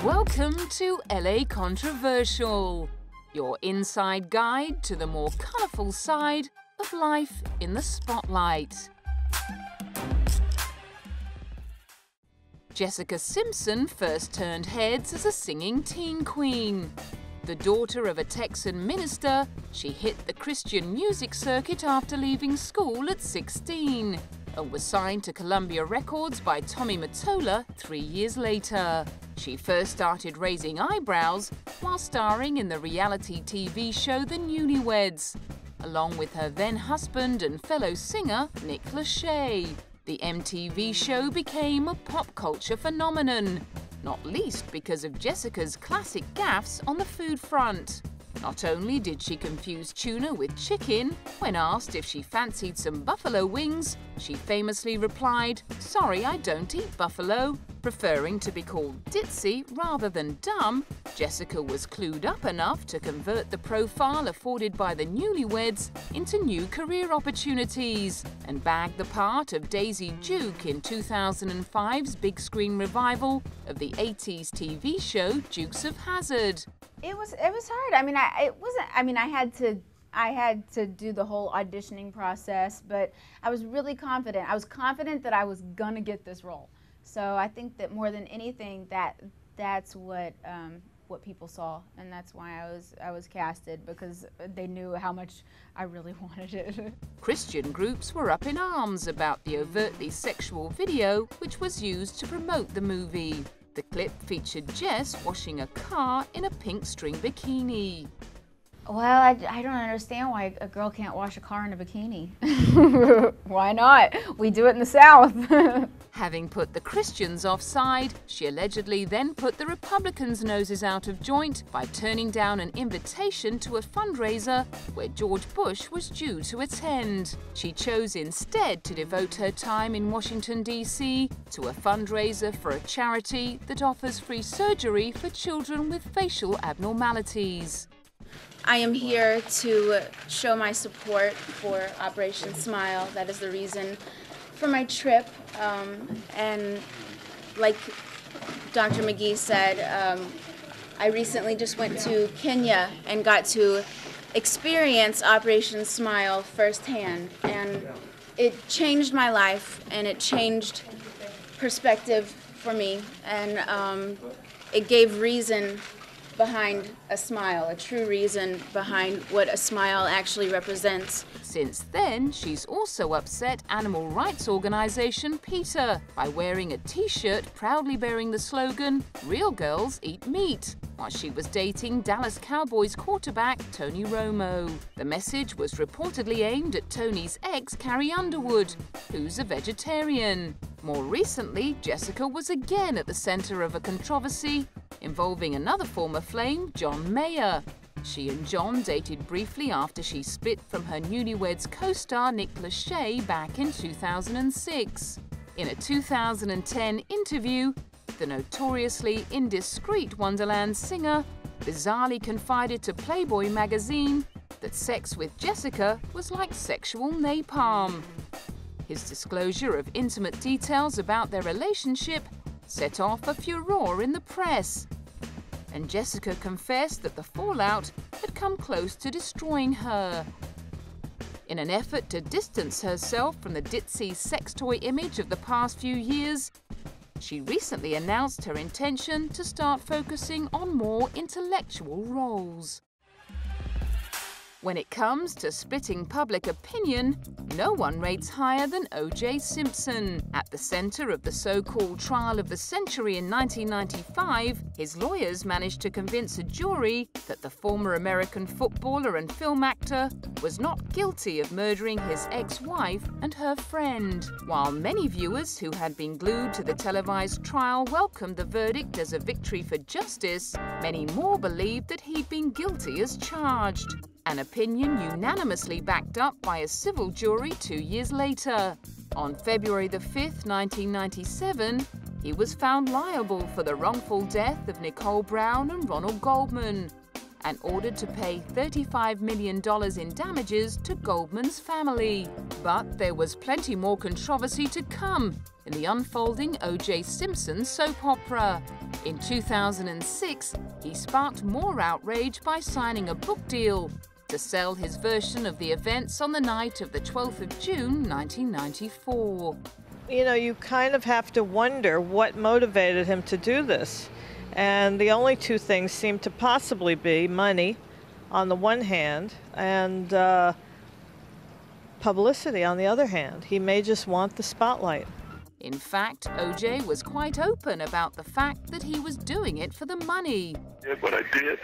Welcome to LA Controversial, your inside guide to the more colourful side of life in the spotlight. Jessica Simpson first turned heads as a singing teen queen. The daughter of a Texan minister, she hit the Christian music circuit after leaving school at 16 and was signed to Columbia Records by Tommy Mottola 3 years later. She first started raising eyebrows while starring in the reality TV show The Newlyweds, along with her then-husband and fellow singer Nick Lachey. The MTV show became a pop culture phenomenon, not least because of Jessica's classic gaffes on the food front. Not only did she confuse tuna with chicken, when asked if she fancied some buffalo wings, she famously replied, "Sorry, I don't eat buffalo." Preferring to be called ditzy rather than dumb, Jessica was clued up enough to convert the profile afforded by the Newlyweds into new career opportunities and bagged the part of Daisy Duke in 2005's big screen revival of the 80s TV show Dukes of Hazzard. It was hard. I had to do the whole auditioning process, but I was really confident. I was confident that I was gonna get this role. So I think that more than anything, that's what people saw, and that's why I was casted, because they knew how much I really wanted it. Christian groups were up in arms about the overtly sexual video which was used to promote the movie. The clip featured Jess washing a car in a pink string bikini. Well, I don't understand why a girl can't wash a car in a bikini. Why not? We do it in the South. Having put the Christians offside, she allegedly then put the Republicans' noses out of joint by turning down an invitation to a fundraiser where George Bush was due to attend. She chose instead to devote her time in Washington, D.C. to a fundraiser for a charity that offers free surgery for children with facial abnormalities. I am here to show my support for Operation Smile. That is the reason for my trip. And like Dr. McGee said, I recently just went to Kenya and got to experience Operation Smile firsthand. And it changed my life, and it changed perspective for me. And it gave reason behind a smile, a true reason behind what a smile actually represents. Since then, she's also upset animal rights organization PETA by wearing a t-shirt proudly bearing the slogan, "Real girls eat meat," while she was dating Dallas Cowboys quarterback Tony Romo. The message was reportedly aimed at Tony's ex, Carrie Underwood, who's a vegetarian. More recently, Jessica was again at the center of a controversy involving another former flame, John Mayer. She and John dated briefly after she split from her Newlyweds co-star Nick Lachey back in 2006. In a 2010 interview, the notoriously indiscreet Wonderland singer bizarrely confided to Playboy magazine that sex with Jessica was like sexual napalm. His disclosure of intimate details about their relationship set off a furore in the press, and Jessica confessed that the fallout had come close to destroying her. In an effort to distance herself from the ditzy sex toy image of the past few years, she recently announced her intention to start focusing on more intellectual roles. When it comes to splitting public opinion, no one rates higher than O.J. Simpson. At the center of the so-called trial of the century in 1995, his lawyers managed to convince a jury that the former American footballer and film actor was not guilty of murdering his ex-wife and her friend. While many viewers who had been glued to the televised trial welcomed the verdict as a victory for justice, many more believed that he'd been guilty as charged. An opinion unanimously backed up by a civil jury 2 years later. On February 5, 1997, he was found liable for the wrongful death of Nicole Brown and Ron Goldman, and ordered to pay $35 million in damages to Goldman's family. But there was plenty more controversy to come in the unfolding O.J. Simpson soap opera. In 2006, he sparked more outrage by signing a book deal to sell his version of the events on the night of the 12th of June, 1994. You know, you kind of have to wonder what motivated him to do this. And the only two things seem to possibly be money on the one hand and publicity on the other hand. He may just want the spotlight. In fact, O.J. was quite open about the fact that he was doing it for the money. What I did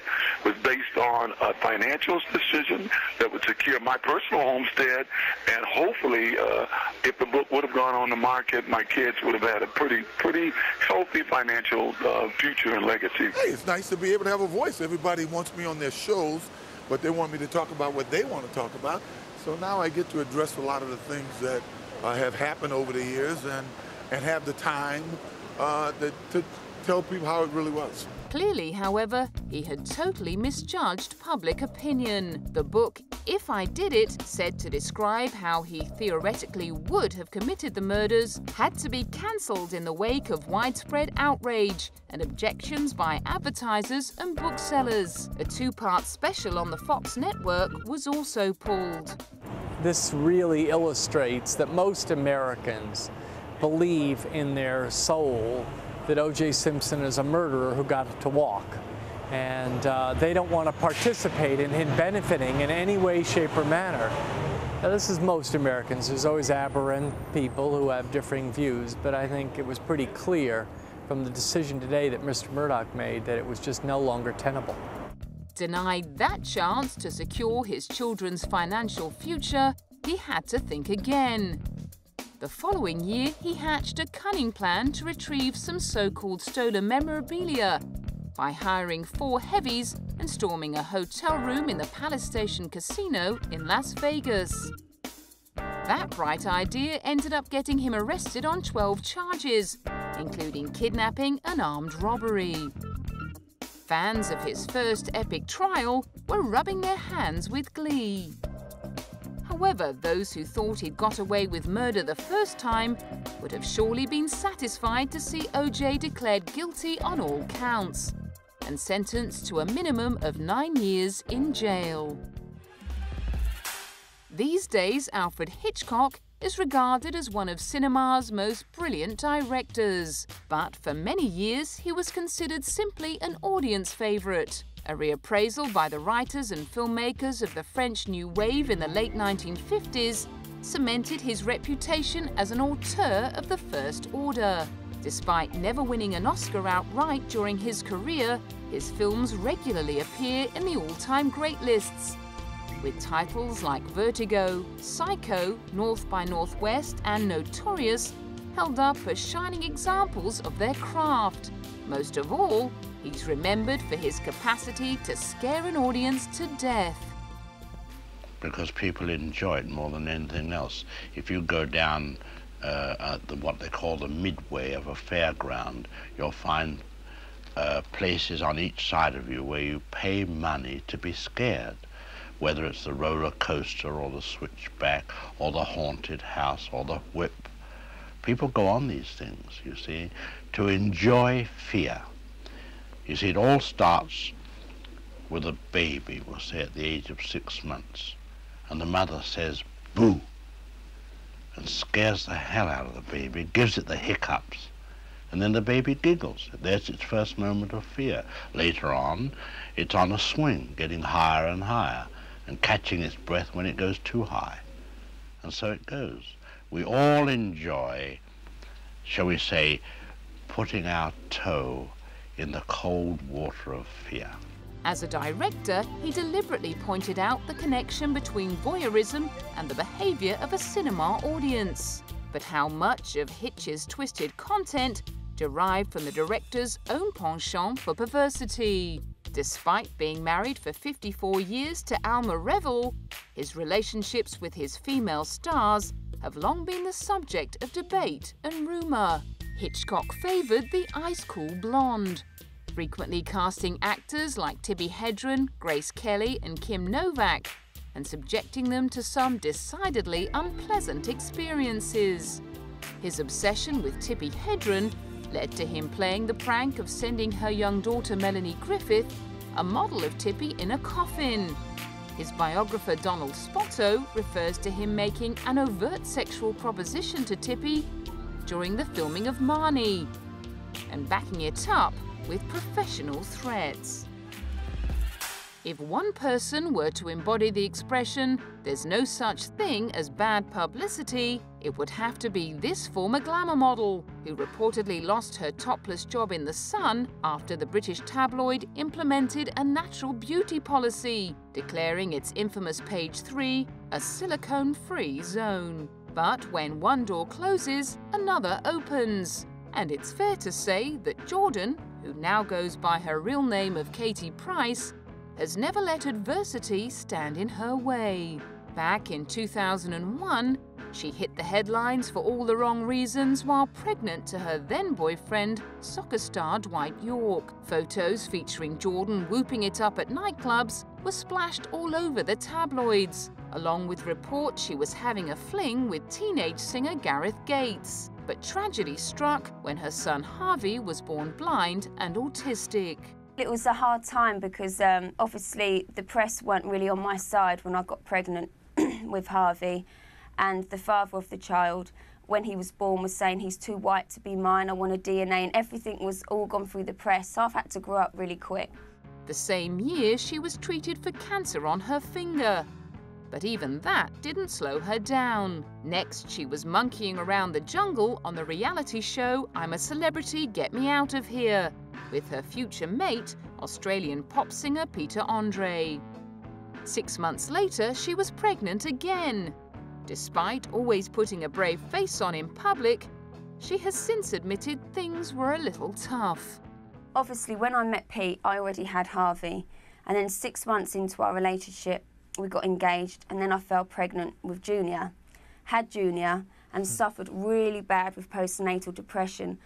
was based on a financial decision that would secure my personal homestead, and hopefully, if the book would have gone on the market, my kids would have had a pretty healthy financial future and legacy. Hey, it's nice to be able to have a voice. Everybody wants me on their shows, but they want me to talk about what they want to talk about. So now I get to address a lot of the things that have happened over the years and have the time to tell people how it really was. Clearly, however, he had totally misjudged public opinion. The book, If I Did It, said to describe how he theoretically would have committed the murders, had to be cancelled in the wake of widespread outrage and objections by advertisers and booksellers. A two-part special on the Fox network was also pulled. This really illustrates that most Americans believe in their soul that O.J. Simpson is a murderer who got to walk. And they don't want to participate in him benefiting in any way, shape, or manner. Now, this is most Americans. There's always aberrant people who have differing views, but I think it was pretty clear from the decision today that Mr. Murdoch made that it was just no longer tenable. Denied that chance to secure his children's financial future, he had to think again. The following year, he hatched a cunning plan to retrieve some so-called stolen memorabilia by hiring 4 heavies and storming a hotel room in the Palace Station Casino in Las Vegas. That bright idea ended up getting him arrested on 12 charges, including kidnapping and armed robbery. Fans of his first epic trial were rubbing their hands with glee. However, those who thought he'd got away with murder the first time would have surely been satisfied to see O.J. declared guilty on all counts and sentenced to a minimum of 9 years in jail. These days, Alfred Hitchcock is regarded as one of cinema's most brilliant directors. But for many years, he was considered simply an audience favourite. A reappraisal by the writers and filmmakers of the French New Wave in the late 1950s cemented his reputation as an auteur of the first order. Despite never winning an Oscar outright during his career, his films regularly appear in the all-time great lists, with titles like Vertigo, Psycho, North by Northwest, and Notorious held up as shining examples of their craft. Most of all, he's remembered for his capacity to scare an audience to death. Because people enjoy it more than anything else. If you go down what they call the midway of a fairground, you'll find places on each side of you where you pay money to be scared, whether it's the roller coaster or the switchback or the haunted house or the whip. People go on these things, you see, to enjoy fear. You see, it all starts with a baby, we'll say at the age of 6 months, and the mother says, boo, and scares the hell out of the baby, gives it the hiccups, and then the baby giggles. There's its first moment of fear. Later on, it's on a swing, getting higher and higher, and catching its breath when it goes too high. And so it goes. We all enjoy, shall we say, putting our toe in the cold water of fear. As a director, he deliberately pointed out the connection between voyeurism and the behaviour of a cinema audience. But how much of Hitch's twisted content derived from the director's own penchant for perversity? Despite being married for 54 years to Alma Revel, his relationships with his female stars have long been the subject of debate and rumour. Hitchcock favoured the ice-cool blonde, frequently casting actors like Tippi Hedren, Grace Kelly and Kim Novak, and subjecting them to some decidedly unpleasant experiences. His obsession with Tippi Hedren led to him playing the prank of sending her young daughter Melanie Griffith a model of Tippi in a coffin. His biographer Donald Spotto refers to him making an overt sexual proposition to Tippi during the filming of Marnie, and backing it up with professional threats. If one person were to embody the expression, "there's no such thing as bad publicity," it would have to be this former glamour model, who reportedly lost her topless job in The Sun after the British tabloid implemented a natural beauty policy, declaring its infamous page 3 a silicone-free zone. But when one door closes, another opens. And it's fair to say that Jordan, who now goes by her real name of Katie Price, has never let adversity stand in her way. Back in 2001, she hit the headlines for all the wrong reasons while pregnant to her then-boyfriend, soccer star Dwight Yorke. Photos featuring Jordan whooping it up at nightclubs were splashed all over the tabloids, along with reports she was having a fling with teenage singer Gareth Gates. But tragedy struck when her son Harvey was born blind and autistic. It was a hard time because obviously the press weren't really on my side when I got pregnant with Harvey, and the father of the child, when he was born, was saying he's too white to be mine, I want a DNA, and everything was all gone through the press, so I've had to grow up really quick. The same year, she was treated for cancer on her finger. But even that didn't slow her down. Next, she was monkeying around the jungle on the reality show I'm a Celebrity, Get Me Out of Here, with her future mate, Australian pop singer Peter Andre. 6 months later, she was pregnant again. Despite always putting a brave face on in public, she has since admitted things were a little tough. Obviously, when I met Pete, I already had Harvey, and then 6 months into our relationship, we got engaged, and then I fell pregnant with Junior, had Junior, and suffered really bad with postnatal depression.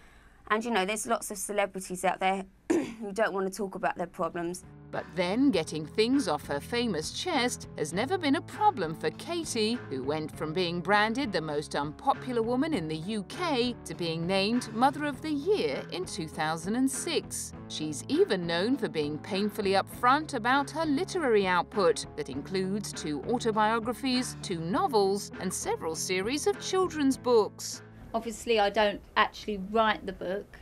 And you know, there's lots of celebrities out there who don't want to talk about their problems. But then getting things off her famous chest has never been a problem for Katie, who went from being branded the most unpopular woman in the UK to being named Mother of the Year in 2006. She's even known for being painfully upfront about her literary output that includes 2 autobiographies, 2 novels, and several series of children's books. Obviously, I don't actually write the book.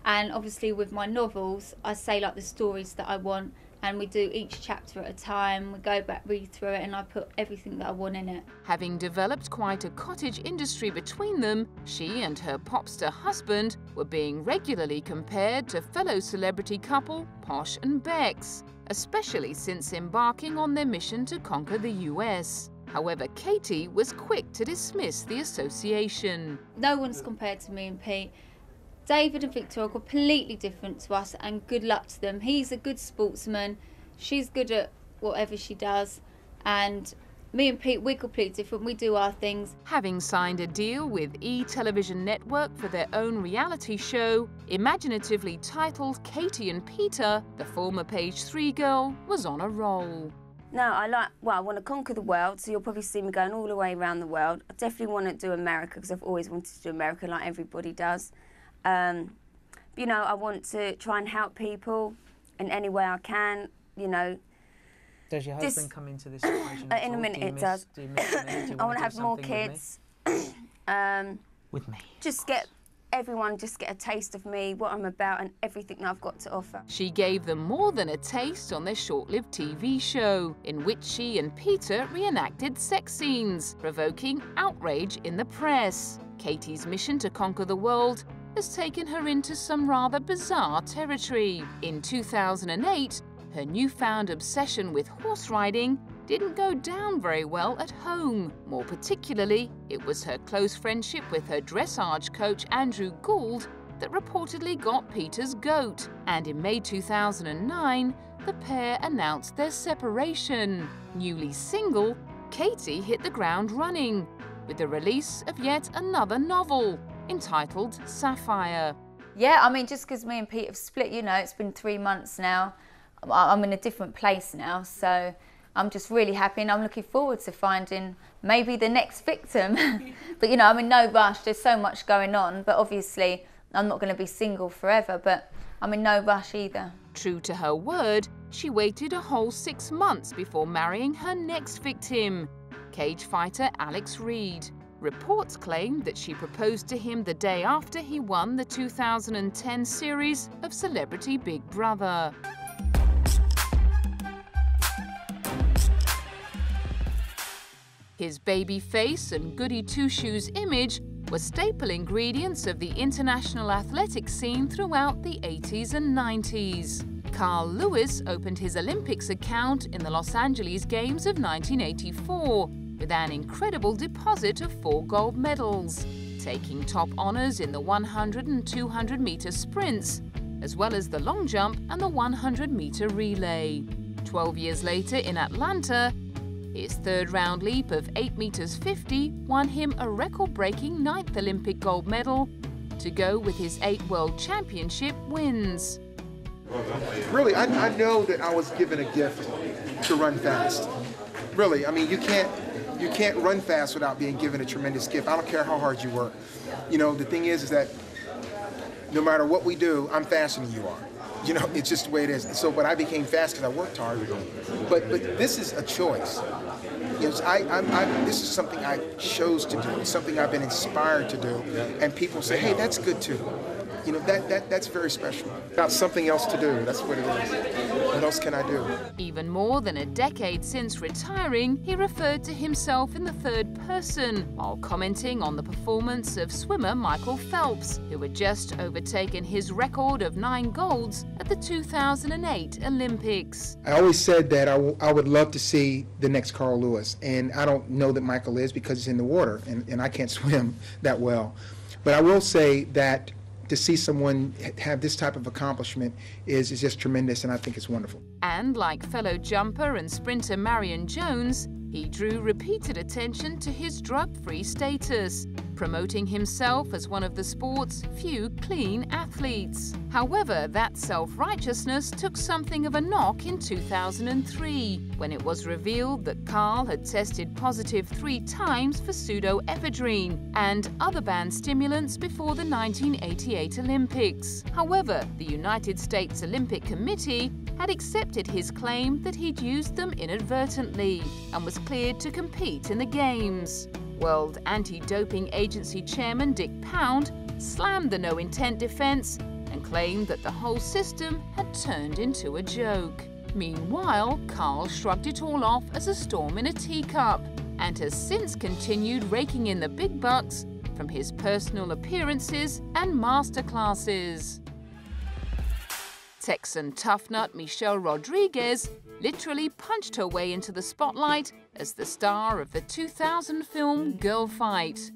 And obviously with my novels, I say like the stories that I want, and we do each chapter at a time. We go back, read through it, and I put everything that I want in it. Having developed quite a cottage industry between them, she and her popstar husband were being regularly compared to fellow celebrity couple Posh and Bex, especially since embarking on their mission to conquer the US. However, Katie was quick to dismiss the association. No one's compared to me and Pete. David and Victor are completely different to us, and good luck to them. He's a good sportsman, she's good at whatever she does, and me and Pete, we're completely different, we do our things. Having signed a deal with E! Television Network for their own reality show, imaginatively titled Katie and Peter, the former Page 3 girl was on a roll. No, I want to conquer the world, so you'll probably see me going all the way around the world. I definitely want to do America, because I've always wanted to do America like everybody does. You know, I want to try and help people in any way I can, you know. Does your husband come into this equation? In a minute it does. Do you miss me? Do you I want to have more kids. With me? Just get everyone just get a taste of me, what I'm about, and everything that I've got to offer. She gave them more than a taste on their short-lived TV show, in which she and Peter reenacted sex scenes, provoking outrage in the press. Katie's mission to conquer the world has taken her into some rather bizarre territory. In 2008, her newfound obsession with horse riding didn't go down very well at home. More particularly, it was her close friendship with her dressage coach Andrew Gould that reportedly got Peter's goat. And in May 2009, the pair announced their separation. Newly single, Katie hit the ground running with the release of yet another novel entitled Sapphire. Yeah, I mean, just because me and Pete have split, you know, it's been 3 months now. I'm in a different place now, so I'm just really happy, and I'm looking forward to finding maybe the next victim. But, you know, I'm in no rush. There's so much going on, but obviously I'm not going to be single forever, but I'm in no rush either. True to her word, she waited a whole 6 months before marrying her next victim, cage fighter Alex Reid. Reports claim that she proposed to him the day after he won the 2010 series of Celebrity Big Brother. His baby face and goody two-shoes image were staple ingredients of the international athletic scene throughout the 80s and 90s. Carl Lewis opened his Olympics account in the Los Angeles Games of 1984 with an incredible deposit of 4 gold medals, taking top honors in the 100 and 200-meter sprints, as well as the long jump and the 100-meter relay. 12 years later in Atlanta, his third-round leap of 8 meters 50 won him a record-breaking 9th Olympic gold medal to go with his 8 World Championship wins. Really, I know that I was given a gift to run fast. Really, I mean, you can't run fast without being given a tremendous gift. I don't care how hard you work. You know, the thing is that no matter what we do, I'm faster than you are. You know, it's just the way it is. So, but I became fast because I worked hard. But this is a choice. You know, this is something I chose to do. It's something I've been inspired to do. And people say, hey, that's good too. You know, that's very special. Got something else to do. That's what it is. What else can I do? Even more than a decade since retiring, he referred to himself in the third person while commenting on the performance of swimmer Michael Phelps, who had just overtaken his record of 9 golds at the 2008 Olympics. I always said that I would love to see the next Carl Lewis, and I don't know that Michael is because he's in the water, and I can't swim that well. But I will say that to see someone have this type of accomplishment is just tremendous, and I think it's wonderful. And like fellow jumper and sprinter Marion Jones, he drew repeated attention to his drug-free status, promoting himself as one of the sport's few clean athletes. However, that self-righteousness took something of a knock in 2003, when it was revealed that Carl had tested positive 3 times for pseudoephedrine and other banned stimulants before the 1988 Olympics. However, the United States Olympic Committee had accepted his claim that he'd used them inadvertently and was cleared to compete in the Games. World Anti-Doping Agency Chairman Dick Pound slammed the no-intent defense and claimed that the whole system had turned into a joke. Meanwhile, Carl shrugged it all off as a storm in a teacup and has since continued raking in the big bucks from his personal appearances and masterclasses. Texan toughnut Michelle Rodriguez literally punched her way into the spotlight as the star of the 2000 film Girl Fight.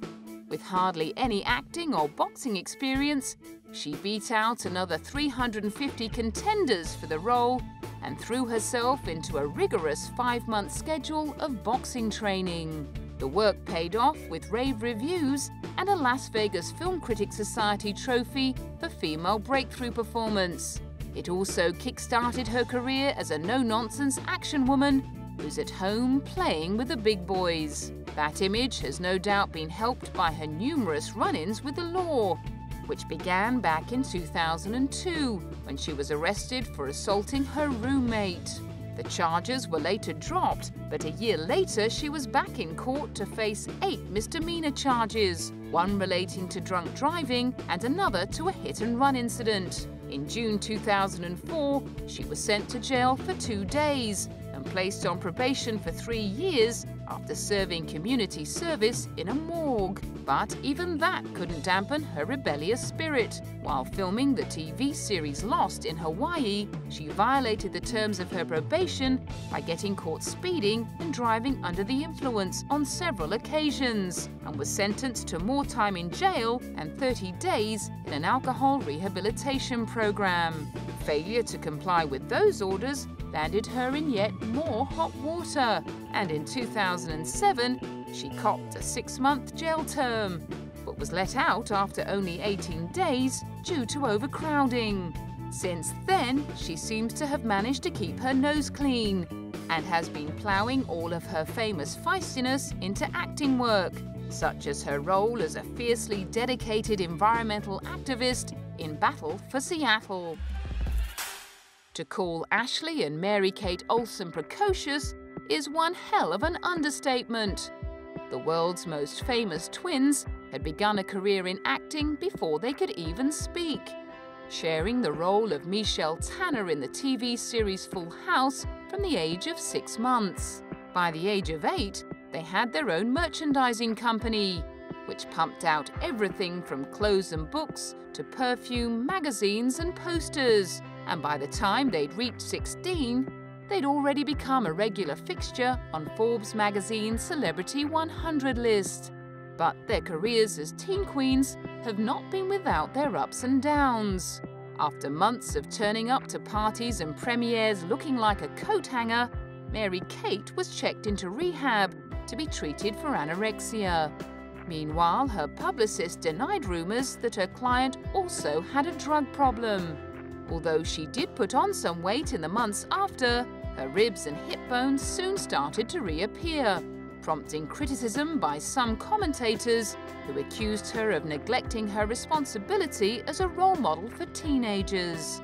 With hardly any acting or boxing experience, she beat out another 350 contenders for the role and threw herself into a rigorous 5-month schedule of boxing training. The work paid off with rave reviews and a Las Vegas Film Critics Society trophy for Female Breakthrough Performance. It also kick-started her career as a no-nonsense action woman who's at home playing with the big boys. That image has no doubt been helped by her numerous run-ins with the law, which began back in 2002 when she was arrested for assaulting her roommate. The charges were later dropped, but a year later she was back in court to face 8 misdemeanor charges, one relating to drunk driving and another to a hit-and-run incident. In June 2004, she was sent to jail for 2 days and placed on probation for 3 years after serving community service in a morgue. But even that couldn't dampen her rebellious spirit. While filming the TV series Lost in Hawaii, she violated the terms of her probation by getting caught speeding and driving under the influence on several occasions, and was sentenced to more time in jail and 30 days in an alcohol rehabilitation program. Failure to comply with those orders landed her in yet more hot water, and in 2007, she copped a 6-month jail term. But was let out after only 18 days due to overcrowding. Since then, she seems to have managed to keep her nose clean and has been ploughing all of her famous feistiness into acting work, such as her role as a fiercely dedicated environmental activist in Battle for Seattle. To call Ashley and Mary-Kate Olsen precocious is one hell of an understatement. The world's most famous twins had begun a career in acting before they could even speak, sharing the role of Michelle Tanner in the TV series Full House from the age of 6 months. By the age of 8, they had their own merchandising company, which pumped out everything from clothes and books to perfume, magazines and posters. And by the time they'd reached 16, they'd already become a regular fixture on Forbes magazine's Celebrity 100 list. But their careers as teen queens have not been without their ups and downs. After months of turning up to parties and premieres looking like a coat hanger, Mary-Kate was checked into rehab to be treated for anorexia. Meanwhile, her publicist denied rumours that her client also had a drug problem. Although she did put on some weight in the months after, her ribs and hip bones soon started to reappear, prompting criticism by some commentators who accused her of neglecting her responsibility as a role model for teenagers.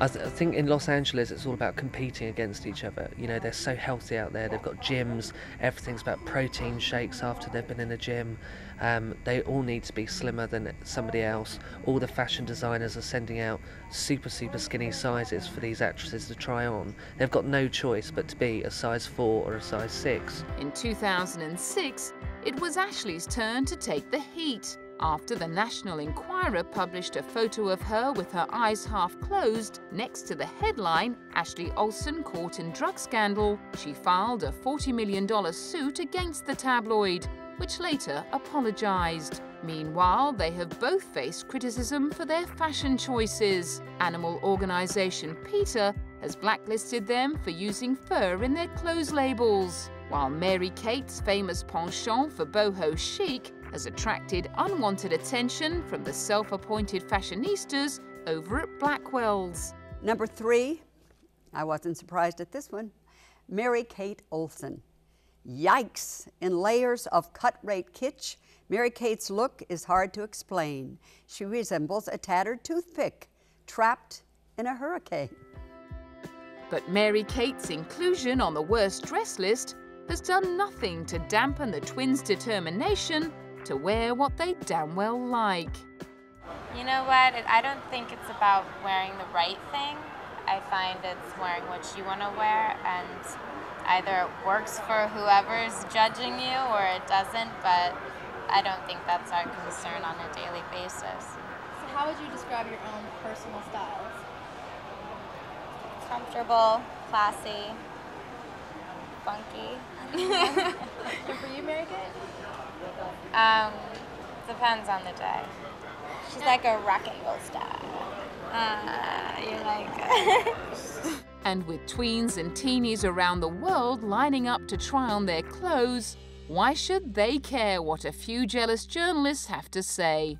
I think in Los Angeles it's all about competing against each other. You know, they're so healthy out there. They've got gyms. Everything's about protein shakes after they've been in a gym. They all need to be slimmer than somebody else. All the fashion designers are sending out super skinny sizes for these actresses to try on. They've got no choice but to be a size 4 or a size 6. In 2006, it was Ashley's turn to take the heat. After the National Enquirer published a photo of her with her eyes half closed next to the headline, Ashley Olsen caught in drug scandal, she filed a $40 million suit against the tabloid, which later apologized. Meanwhile, they have both faced criticism for their fashion choices. Animal organization PETA has blacklisted them for using fur in their clothes labels, while Mary-Kate's famous penchant for boho chic has attracted unwanted attention from the self-appointed fashionistas over at Blackwell's. Number 3, I wasn't surprised at this one, Mary-Kate Olsen. Yikes! In layers of cut-rate kitsch, Mary-Kate's look is hard to explain. She resembles a tattered toothpick, trapped in a hurricane. But Mary-Kate's inclusion on the worst dress list has done nothing to dampen the twins' determination to wear what they damn well like. You know what? I don't think it's about wearing the right thing. I find it's wearing what you want to wear, and either it works for whoever's judging you or it doesn't, but I don't think that's our concern on a daily basis. So how would you describe your own personal styles? Comfortable, classy, funky. And for you, Mary-Kate? Depends on the day. She's like a rock and roll star. You like. And with tweens and teenies around the world lining up to try on their clothes, why should they care what a few jealous journalists have to say?